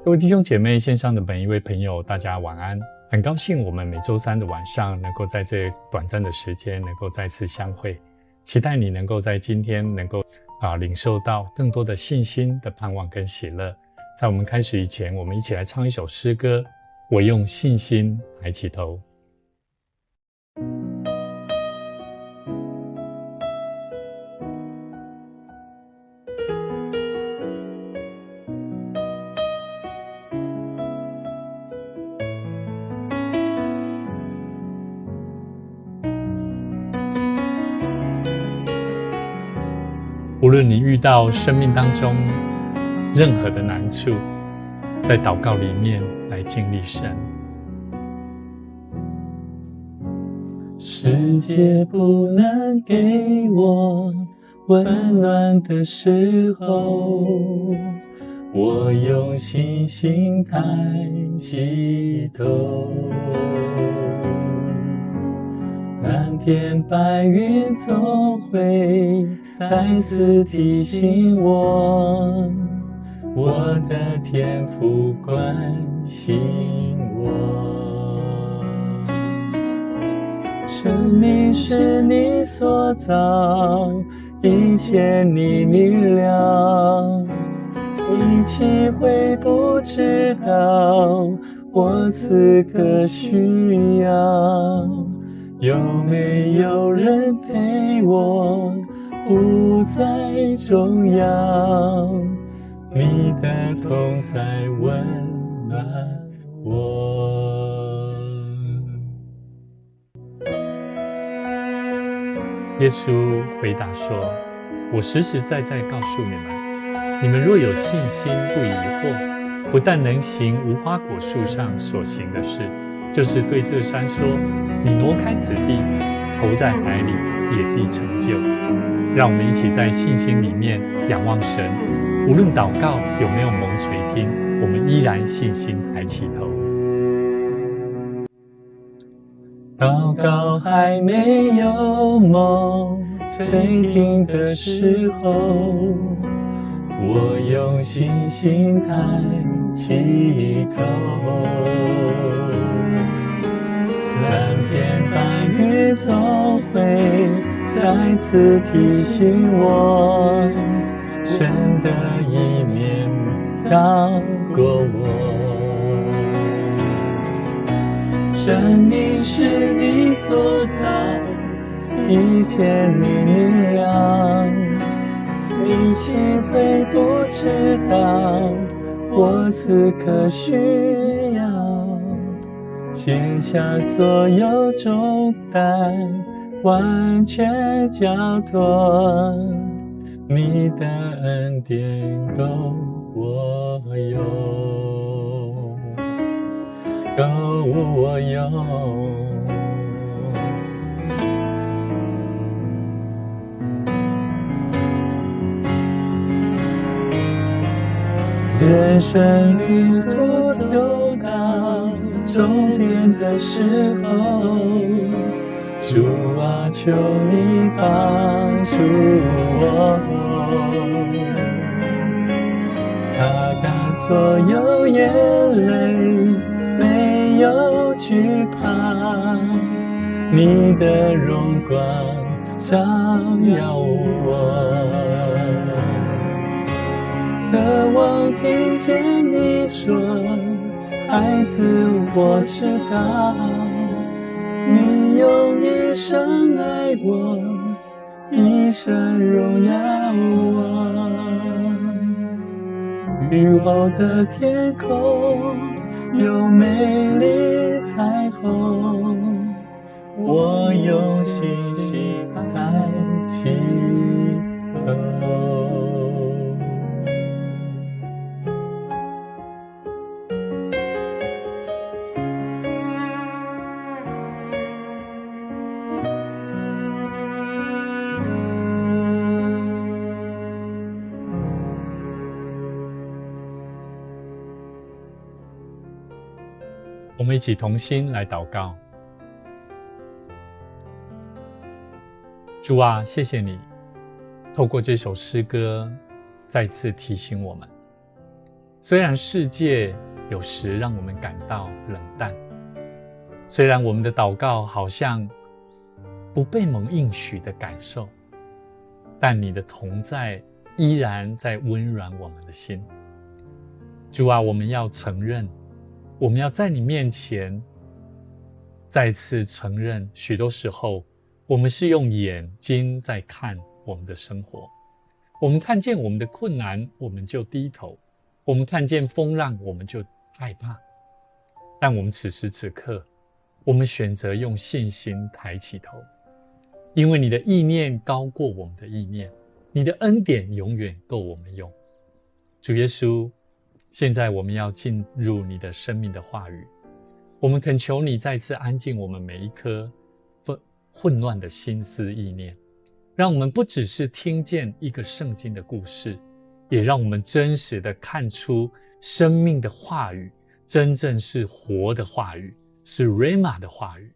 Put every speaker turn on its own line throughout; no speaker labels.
各位弟兄姐妹，线上的每一位朋友，大家晚安。很高兴我们每周三的晚上能够在这短暂的时间能够再次相会，期待你能够在今天能够领受到更多的信心的盼望跟喜乐。在我们开始以前，我们一起来唱一首诗歌，我用信心抬起头。无论你遇到生命当中任何的难处，在祷告里面来经历神。世界不能给我温暖的时候，我用信心抬起头。蓝天白云总会再次提醒我，我的天父关心我。生命是你所造，一切你明了，你岂会不知道我此刻需要？有没有人陪我不再重要，你的同在温暖我。耶稣回答说，我实实在在告诉你们，你们若有信心不疑惑，不但能行无花果树上所行的事，就是对这山说，你挪开此地，投在海里，也必成就。让我们一起在信心里面仰望神，无论祷告有没有蒙垂听，我们依然信心抬起头。祷告还没有蒙垂听的时候，我用信心抬起头。蓝天白云总会再次提醒我，神的一面高过我。生命是你所造，一切你明了，你岂会不知道我此刻需要？卸下所有重担，完全交托，你的恩典够我用，够我用。人生旅途走到终点的时候，主啊，求你帮助我，擦干所有眼泪，没有惧怕，你的荣光照耀我。渴望听见你说，孩子，我知道，你用一生爱我，一生荣耀我。雨后的天空有美丽彩虹，我用信心抬起头。我们一起同心来祷告。主啊，谢谢你透过这首诗歌再次提醒我们，虽然世界有时让我们感到冷淡，虽然我们的祷告好像不被蒙应许的感受，但你的同在依然在温暖我们的心。主啊，我们要承认，我们要在你面前再次承认，许多时候我们是用眼睛在看我们的生活。我们看见我们的困难，我们就低头；我们看见风浪，我们就害怕。但我们此时此刻，我们选择用信心抬起头，因为你的意念高过我们的意念，你的恩典永远够我们用。主耶稣，现在我们要进入你的生命的话语，我们恳求你再次安静我们每一颗混乱的心思意念，让我们不只是听见一个圣经的故事，也让我们真实的看出生命的话语真正是活的话语，是 Rhema 的话语。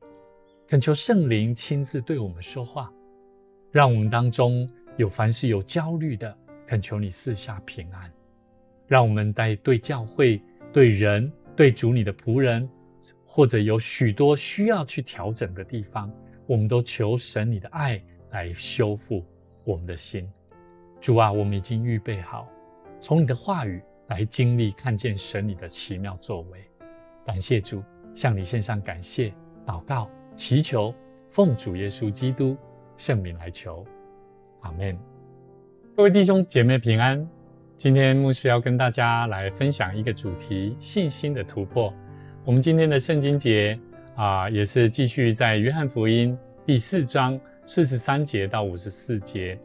恳求圣灵亲自对我们说话，让我们当中凡是有焦虑的，恳求你赐下平安。让我们在对教会、对人、对主你的仆人，或者有许多需要去调整的地方，我们都求神你的爱来修复我们的心。主啊，我们已经预备好从你的话语来经历看见神你的奇妙作为。感谢主，向你献上感谢、祷告、祈求，奉主耶稣基督圣名来求，阿们。各位弟兄姐妹平安。今天牧师要跟大家来分享一个主题，信心的突破。我们今天的圣经节也是继续在约翰福音第4章43节到54节。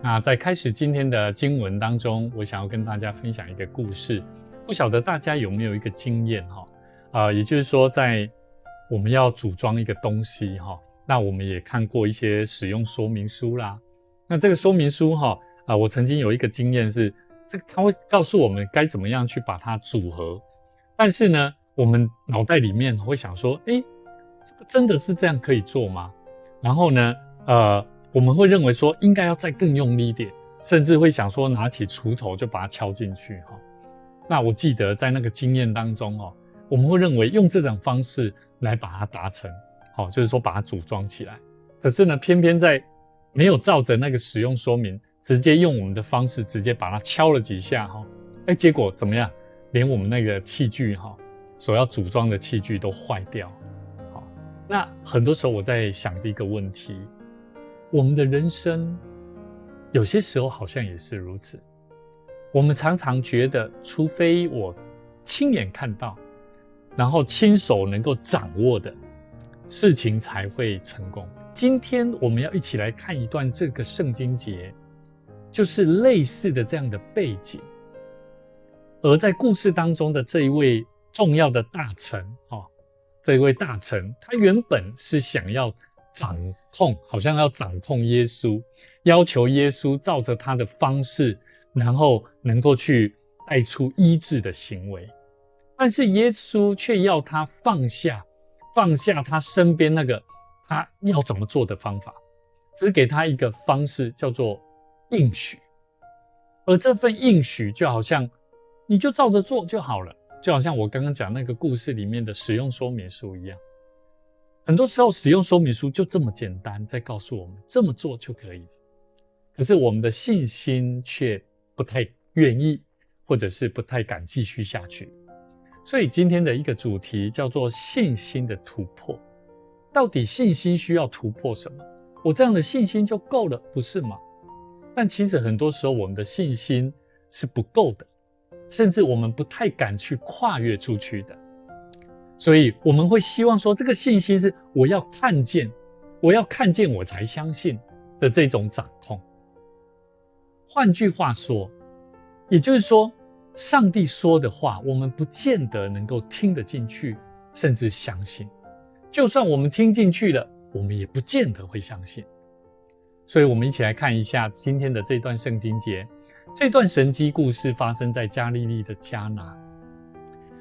那在开始今天的经文当中，我想要跟大家分享一个故事。不晓得大家有没有一个经验也就是说在我们要组装一个东西那我们也看过一些使用说明书啦。那这个说明书我曾经有一个经验是，它会告诉我们该怎么样去把它组合，但是呢，我们脑袋里面会想说，这个真的是这样可以做吗？然后呢，我们会认为说应该要再更用力一点，甚至会想说拿起锄头就把它敲进去那我记得在那个经验当中我们会认为用这种方式来把它达成，就是说把它组装起来。可是呢，偏偏在没有照着那个使用说明，直接用我们的方式直接把它敲了几下结果怎么样？连我们那个器具所要组装的器具都坏掉。那很多时候我在想这个问题，我们的人生有些时候好像也是如此。我们常常觉得，除非我亲眼看到，然后亲手能够掌握的事情才会成功。今天我们要一起来看一段这个圣经节，就是类似的这样的背景。而在故事当中的这一位重要的大臣这一位大臣，他原本是想要好像要掌控耶稣，要求耶稣照着他的方式，然后能够去带出医治的行为。但是耶稣却要他放下他身边那个他要怎么做的方法，只给他一个方式，叫做应许。而这份应许就好像你就照着做就好了，就好像我刚刚讲那个故事里面的使用说明书一样。很多时候使用说明书就这么简单，在告诉我们这么做就可以了。可是我们的信心却不太愿意，或者是不太敢继续下去。所以今天的一个主题叫做信心的突破。到底信心需要突破什么？我这样的信心就够了，不是吗？但其实很多时候我们的信心是不够的，甚至我们不太敢去跨越出去的。所以我们会希望说，这个信心是我要看见我才相信的这种掌控。换句话说，也就是说，上帝说的话，我们不见得能够听得进去，甚至相信。就算我们听进去了，我们也不见得会相信。所以我们一起来看一下今天的这段圣经节。这段神迹故事发生在加利利的迦拿，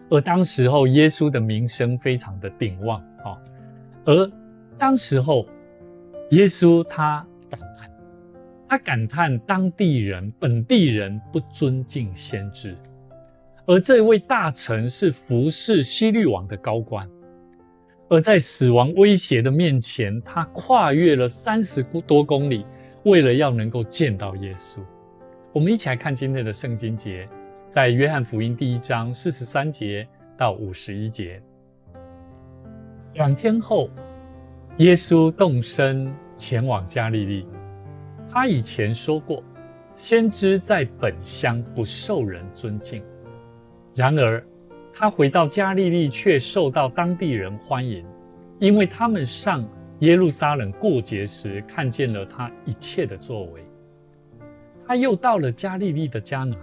而当时候耶稣的名声非常的鼎旺而当时候耶稣他感叹当地人本地人不尊敬先知，而这位大臣是服侍希律王的高官，而在死亡威胁的面前，他跨越了30多公里，为了要能够见到耶稣。我们一起来看今天的圣经节，在约翰福音第1章43节到51节。2天后，耶稣动身前往加利利。他以前说过，先知在本乡不受人尊敬。然而他回到加利利，却受到当地人欢迎，因为他们上耶路撒冷过节时，看见了他一切的作为。他又到了加利利的迦拿，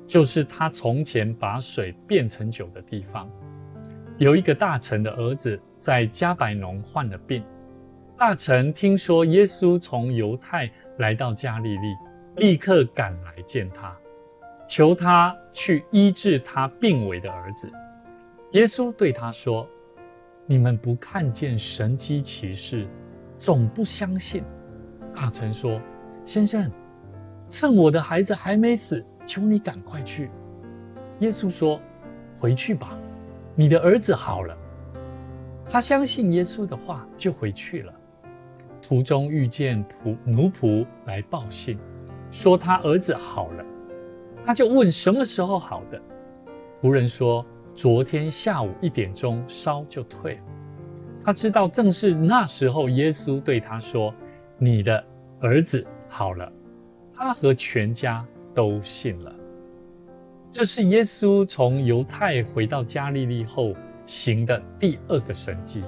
就是他从前把水变成酒的地方。有一个大臣的儿子在加百农患了病，大臣听说耶稣从犹太来到加利利，立刻赶来见他，求他去医治他病危的儿子。耶稣对他说：你们不看见神迹奇事，总不相信。大臣说：先生，趁我的孩子还没死，求你赶快去。耶稣说：回去吧，你的儿子好了。他相信耶稣的话，就回去了。途中遇见奴仆来报信，说他儿子好了。他就问什么时候好的。仆人说：昨天下午1点钟烧就退了。他知道正是那时候耶稣对他说：你的儿子好了。他和全家都信了。这是耶稣从犹太回到加利利后行的第2个神迹。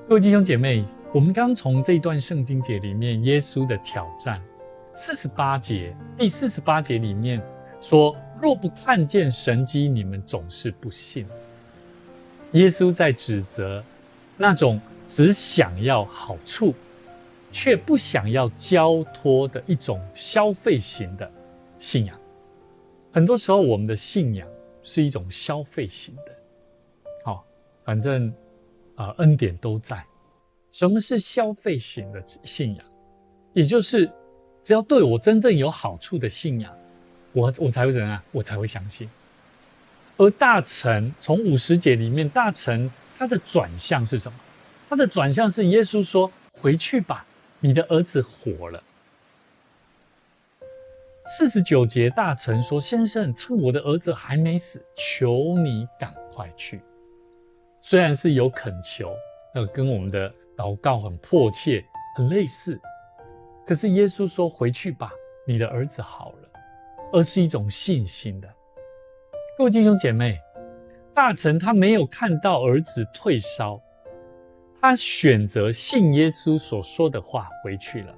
各位弟兄姐妹，我们刚从这一段圣经节里面耶稣的挑战48节，第48节里面说：若不看见神迹，你们总是不信。耶稣在指责那种只想要好处却不想要交托的一种消费型的信仰。很多时候我们的信仰是一种消费型的，反正恩典都在。什么是消费型的信仰？也就是只要对我真正有好处的信仰，我才会怎样？我才会相信。而大臣从50节里面，大臣他的转向是什么？他的转向是耶稣说：回去吧，你的儿子活了。49节，大臣说：先生，趁我的儿子还没死，求你赶快去。虽然是有恳求，跟我们的祷告很迫切，很类似，可是耶稣说：回去吧，你的儿子好了，而是一种信心的。各位弟兄姐妹，大臣他没有看到儿子退烧，他选择信耶稣所说的话，回去了。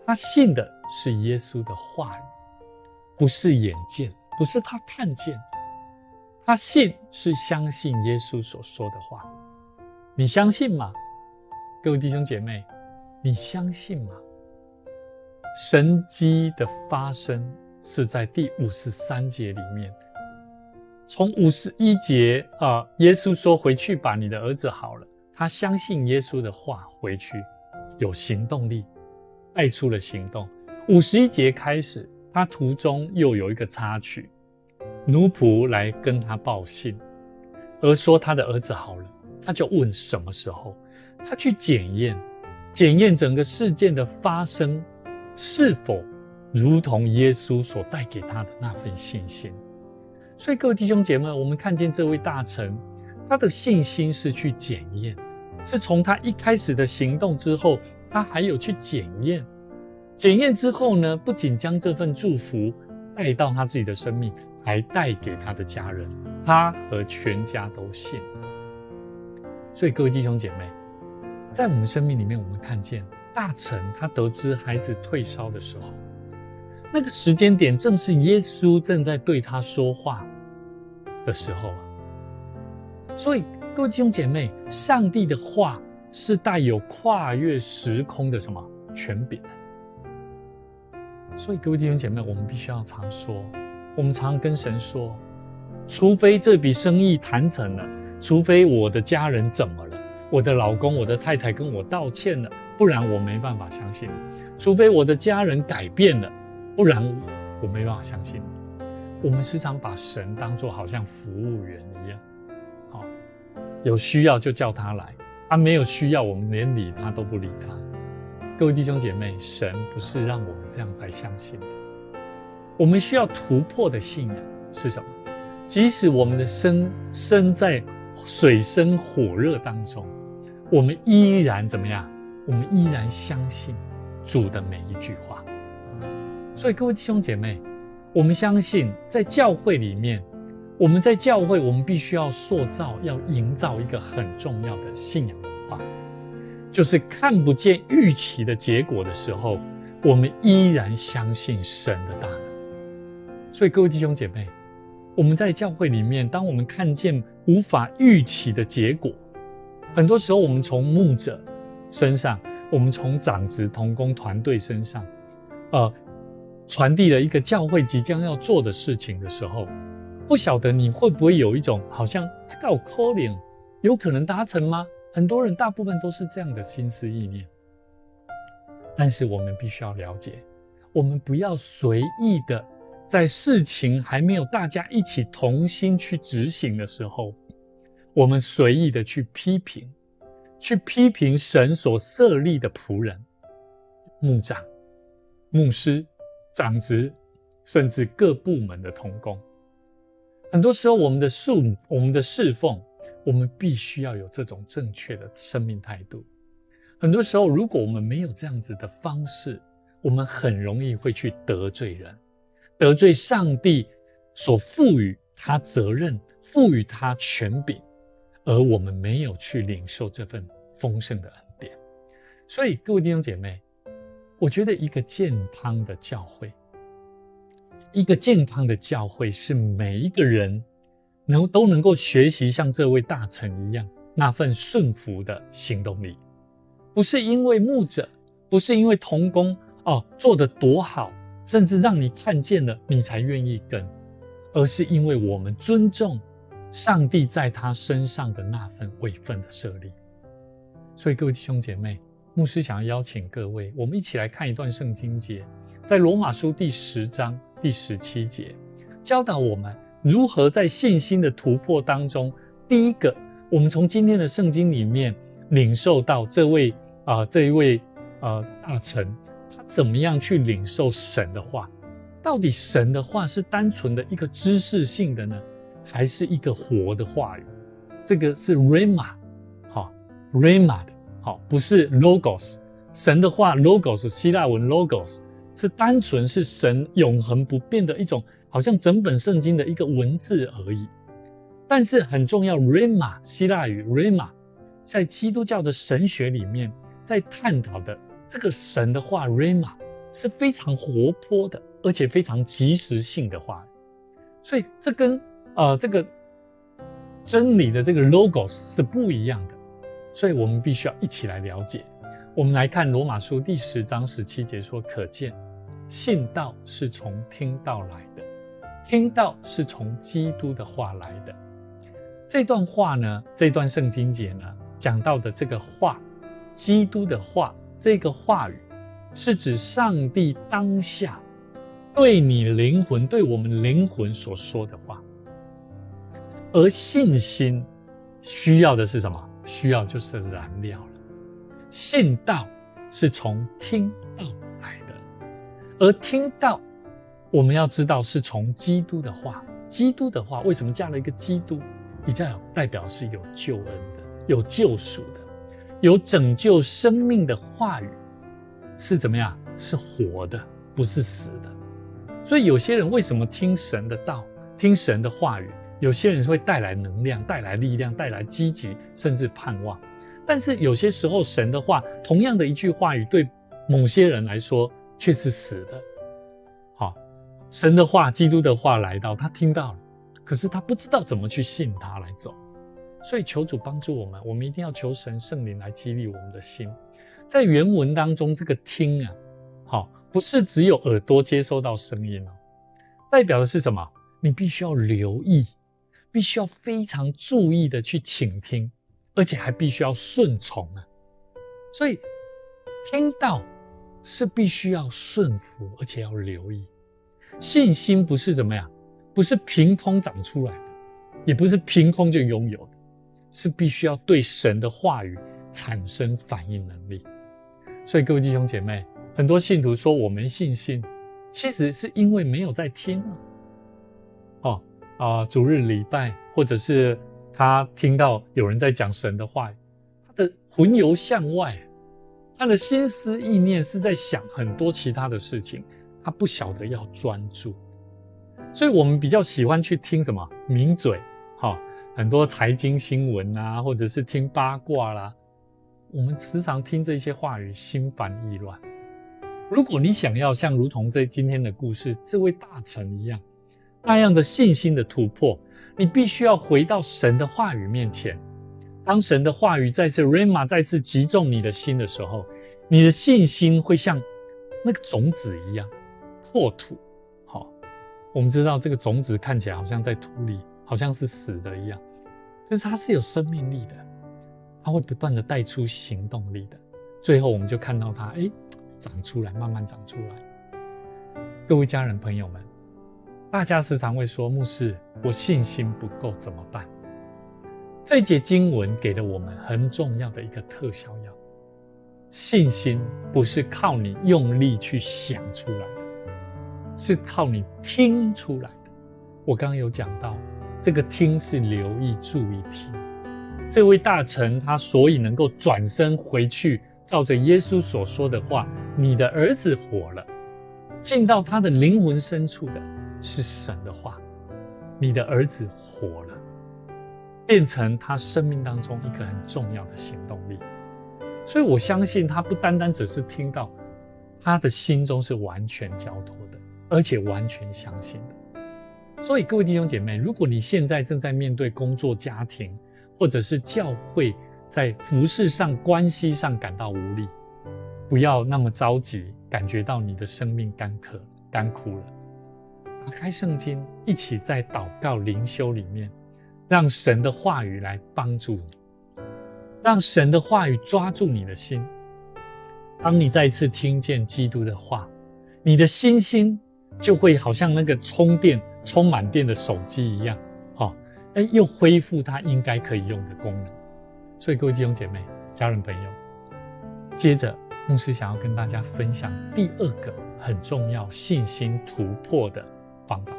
他信的是耶稣的话语，不是眼见，不是他看见。他信是相信耶稣所说的话。你相信吗？各位弟兄姐妹，你相信吗？神迹的发生是在第53节里面。从51节耶稣说：回去吧，你的儿子好了。他相信耶稣的话，回去，有行动力，带出了行动。51节开始，他途中又有一个插曲，奴仆来跟他报信，而说他的儿子好了。他就问什么时候，他去检验整个事件的发生是否如同耶稣所带给他的那份信心。所以各位弟兄姐妹，我们看见这位大臣，他的信心是去检验，是从他一开始的行动之后，他还有去检验之后呢，不仅将这份祝福带到他自己的生命，还带给他的家人，他和全家都信。所以各位弟兄姐妹，在我们生命里面，我们看见大臣他得知孩子退烧的时候，那个时间点正是耶稣正在对他说话的时候啊。所以各位弟兄姐妹，上帝的话是带有跨越时空的什么权柄。所以各位弟兄姐妹，我们必须要常说，我们常跟神说，除非这笔生意谈成了，除非我的家人怎么了，我的老公我的太太跟我道歉了，不然我没办法相信你。除非我的家人改变了，不然我没办法相信你。我们时常把神当作好像服务员一样，有需要就叫他来，没有需要我们连理他都不理他。各位弟兄姐妹，神不是让我们这样才相信的。我们需要突破的信仰是什么？即使我们的身在水深火热当中，我们依然怎么样？我们依然相信主的每一句话。所以各位弟兄姐妹，我们相信在教会里面，我们必须要要营造一个很重要的信仰文化，就是看不见预期的结果的时候，我们依然相信神的大能。所以各位弟兄姐妹，我们在教会里面，当我们看见无法预期的结果，很多时候我们从牧者身上，我们从长子同工团队身上传递了一个教会即将要做的事情的时候，不晓得你会不会有一种好像这个有可能达成吗？很多人大部分都是这样的心思意念。但是我们必须要了解，我们不要随意的在事情还没有大家一起同心去执行的时候，我们随意的去批评神所设立的仆人、牧长、牧师、长子，甚至各部门的同工。很多时候我们的侍奉，我们必须要有这种正确的生命态度。很多时候如果我们没有这样子的方式，我们很容易会去得罪人，得罪上帝所赋予他责任、赋予他权柄，而我们没有去领受这份丰盛的恩典。所以各位弟兄姐妹，我觉得一个健康的教会是每一个人都能够学习像这位大臣一样那份顺服的行动力，不是因为牧者，不是因为同工做得多好，甚至让你看见了你才愿意跟，而是因为我们尊重上帝在他身上的那份位分的设立。所以各位弟兄姐妹，牧师想要邀请各位，我们一起来看一段圣经节，在罗马书第10章第17节，教导我们如何在信心的突破当中，第一个，我们从今天的圣经里面领受到这一位大臣，他怎么样去领受神的话？到底神的话是单纯的一个知识性的呢，还是一个活的话语？这个是 Rhema 的，不是 Logos。神的话 Logos， 希腊文 Logos 是单纯是神永恒不变的一种，好像整本圣经的一个文字而已。但是很重要 Rhema， 希腊语 Rhema， 在基督教的神学里面在探讨的这个神的话 Rhema 是非常活泼的，而且非常即时性的话语。所以这跟这个真理的这个 Logos 是不一样的，所以我们必须要一起来了解。我们来看罗马书第10章17节说，可见信道是从听道来的，听道是从基督的话来的。这段话呢，这段圣经节呢，讲到的这个话，基督的话，这个话语是指上帝当下对你灵魂，对我们灵魂所说的话。而信心需要的是什么？需要就是燃料了。信道是从听道来的，而听道我们要知道是从基督的话。基督的话为什么加了一个基督？代表是有救恩的，有救赎的，有拯救生命的话语，是怎么样？是活的，不是死的。所以有些人为什么听神的道，听神的话语，有些人会带来能量，带来力量，带来积极，甚至盼望。但是有些时候神的话，同样的一句话语，对某些人来说却是死的。神的话，基督的话来到，他听到了，可是他不知道怎么去信他来走。所以求主帮助我们，我们一定要求神圣灵来激励我们的心。在原文当中，这个听不是只有耳朵接收到声音代表的是什么？你必须要留意，必须要非常注意的去倾听，而且还必须要顺从所以听到是必须要顺服，而且要留意。信心不是怎么样，不是凭空长出来的，也不是凭空就拥有的，是必须要对神的话语产生反应能力。所以各位弟兄姐妹，很多信徒说我没信心，其实是因为没有在听主日礼拜，或者是他听到有人在讲神的话语，他的魂游向外，他的心思意念是在想很多其他的事情，他不晓得要专注。所以我们比较喜欢去听什么名嘴，很多财经新闻啊，或者是听八卦啦，我们时常听这些话语，心烦意乱。如果你想要像如同今天的故事这位大臣一样，那样的信心的突破，你必须要回到神的话语面前。当神的话语再次 Rhema 再次击中你的心的时候，你的信心会像那个种子一样破土。我们知道这个种子看起来好像在土里，好像是死的一样，可是它是有生命力的，它会不断的带出行动力的，最后我们就看到它长出来，慢慢长出来。各位家人朋友们，大家时常会说，牧师，我信心不够怎么办？这一节经文给了我们很重要的一个特效药，信心不是靠你用力去想出来的，是靠你听出来的。我刚刚有讲到，这个听是留意注意听。这位大臣他所以能够转身回去，照着耶稣所说的话，你的儿子活了，进到他的灵魂深处的是神的话，你的儿子活了，变成他生命当中一个很重要的行动力。所以我相信他不单单只是听到，他的心中是完全交托的，而且完全相信的。所以各位弟兄姐妹，如果你现在正在面对工作、家庭，或者是教会在服事上、关系上感到无力，不要那么着急，感觉到你的生命干枯了。打开圣经，一起在祷告灵修里面，让神的话语来帮助你，让神的话语抓住你的心。当你再次听见基督的话，你的心就会好像那个充满电的手机一样，又恢复它应该可以用的功能。所以各位弟兄姐妹、家人朋友，接着牧师想要跟大家分享第二个很重要信心突破的方法，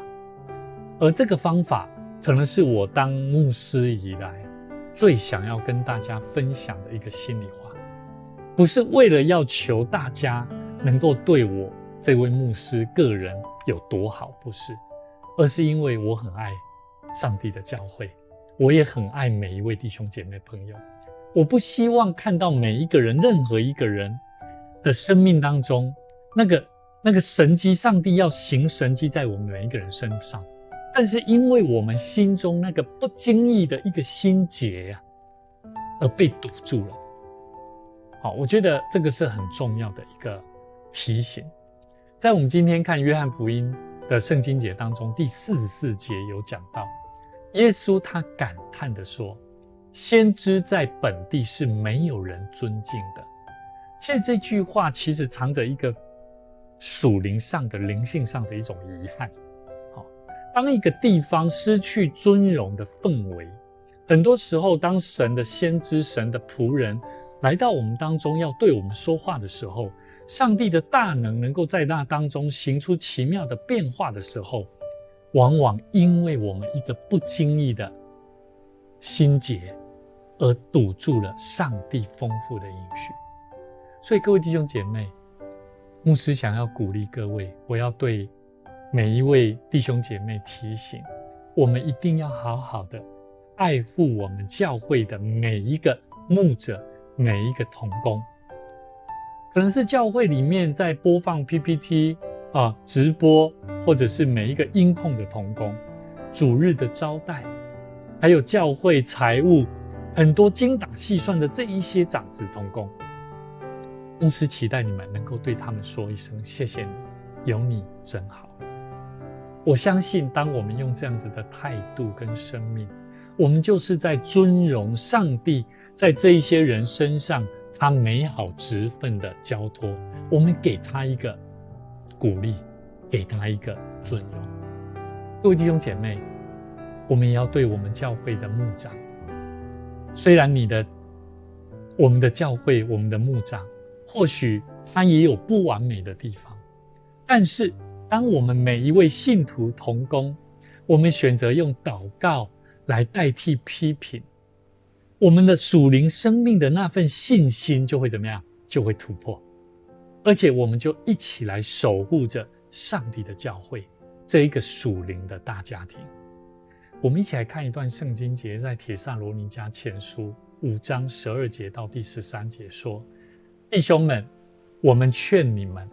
而这个方法可能是我当牧师以来最想要跟大家分享的一个心里话，不是为了要求大家能够对我这位牧师个人有多好，不是，而是因为我很爱上帝的教会，我也很爱每一位弟兄姐妹朋友。我不希望看到每一个人，任何一个人的生命当中，那个神迹，上帝要行神迹在我们每一个人身上，但是因为我们心中那个不经意的一个心结而被堵住了。我觉得这个是很重要的一个提醒。在我们今天看约翰福音的圣经节当中，第44节有讲到，耶稣他感叹的说，先知在本地是没有人尊敬的。其实这句话其实藏着一个属灵上的灵性上的一种遗憾。当一个地方失去尊荣的氛围，很多时候当神的先知、神的仆人来到我们当中要对我们说话的时候，上帝的大能够在那当中行出奇妙的变化的时候，往往因为我们一个不经意的心结而堵住了上帝丰富的应许。所以各位弟兄姐妹，牧师想要鼓励各位，我要对每一位弟兄姐妹提醒，我们一定要好好的爱护我们教会的每一个牧者，每一个同工。可能是教会里面在播放 PPT 直播，或者是每一个音控的同工，主日的招待，还有教会财务很多精打细算的这一些长子同工，牧师期待你们能够对他们说一声谢谢你，有你真好。我相信当我们用这样子的态度跟生命，我们就是在尊荣上帝在这一些人身上他美好职分的交托，我们给他一个鼓励，给他一个尊荣。各位弟兄姐妹，我们也要对我们教会的牧长，虽然我们的教会，我们的牧长，或许他也有不完美的地方，但是当我们每一位信徒同工，我们选择用祷告来代替批评，我们的属灵生命的那份信心就会怎么样？就会突破，而且我们就一起来守护着上帝的教会，这一个属灵的大家庭。我们一起来看一段圣经节，在帖撒罗尼迦前书5章12节到第13节说：弟兄们，我们劝你们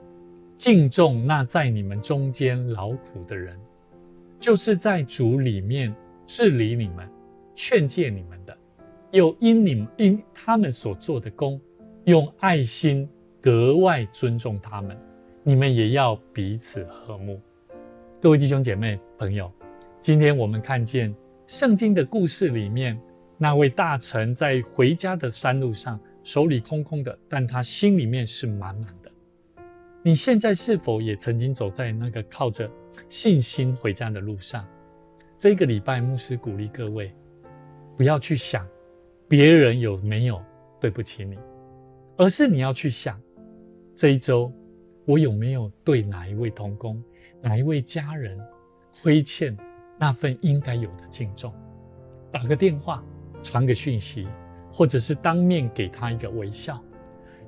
敬重那在你们中间劳苦的人，就是在主里面治理你们、劝诫你们的，又因他们所做的工，用爱心格外尊重他们，你们也要彼此和睦。各位弟兄姐妹朋友，今天我们看见圣经的故事里面，那位大臣在回家的山路上，手里空空的，但他心里面是满满的。你现在是否也曾经走在那个靠着信心回家的路上？这个礼拜牧师鼓励各位，不要去想别人有没有对不起你，而是你要去想，这一周我有没有对哪一位同工、哪一位家人亏欠那份应该有的敬重，打个电话，传个讯息，或者是当面给他一个微笑，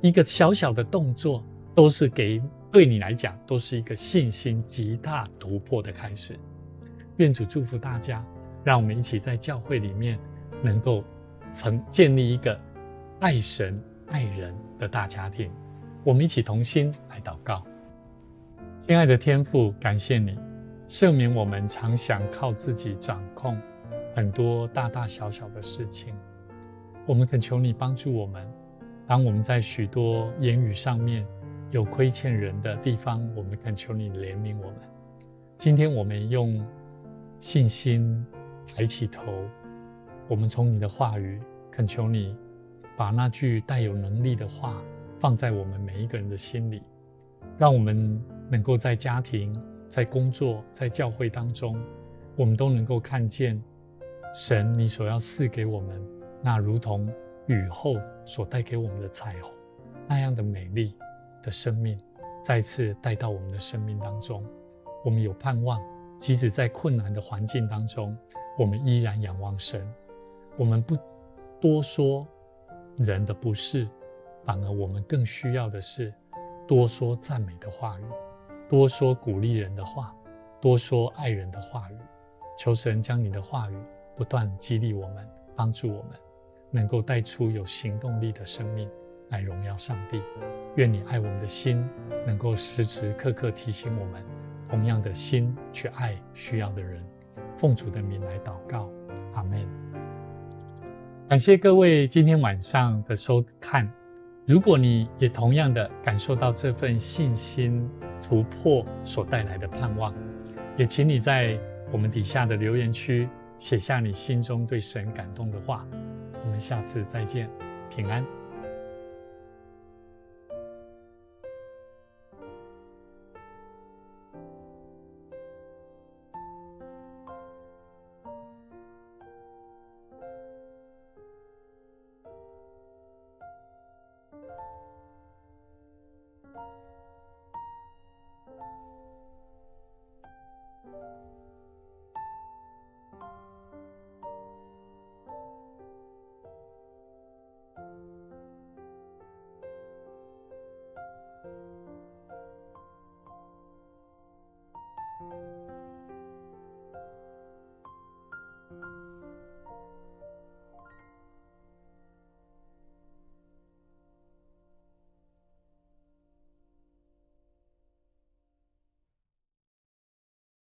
一个小小的动作，都是对你来讲都是一个信心极大突破的开始。愿主祝福大家，让我们一起在教会里面能够建立一个爱神爱人的大家庭。我们一起同心来祷告。亲爱的天父，感谢你赦免我们常想靠自己掌控很多大大小小的事情。我们恳求你帮助我们，当我们在许多言语上面有亏欠人的地方，我们恳求你怜悯我们。今天我们用信心抬起头，我们从你的话语恳求你把那句带有能力的话放在我们每一个人的心里，让我们能够在家庭、在工作、在教会当中，我们都能够看见神你所要赐给我们那如同雨后所带给我们的彩虹那样的美丽的生命，再次带到我们的生命当中。我们有盼望，即使在困难的环境当中，我们依然仰望神。我们不多说人的不是，反而我们更需要的是多说赞美的话语，多说鼓励人的话，多说爱人的话语。求神将你的话语不断激励我们，帮助我们能够带出有行动力的生命来荣耀上帝。愿你爱我们的心能够时时刻刻提醒我们，同样的心去爱需要的人。奉主的名来祷告，阿们。感谢各位今天晚上的收看。如果你也同样的感受到这份信心突破所带来的盼望，也请你在我们底下的留言区写下你心中对神感动的话。我们下次再见，平安。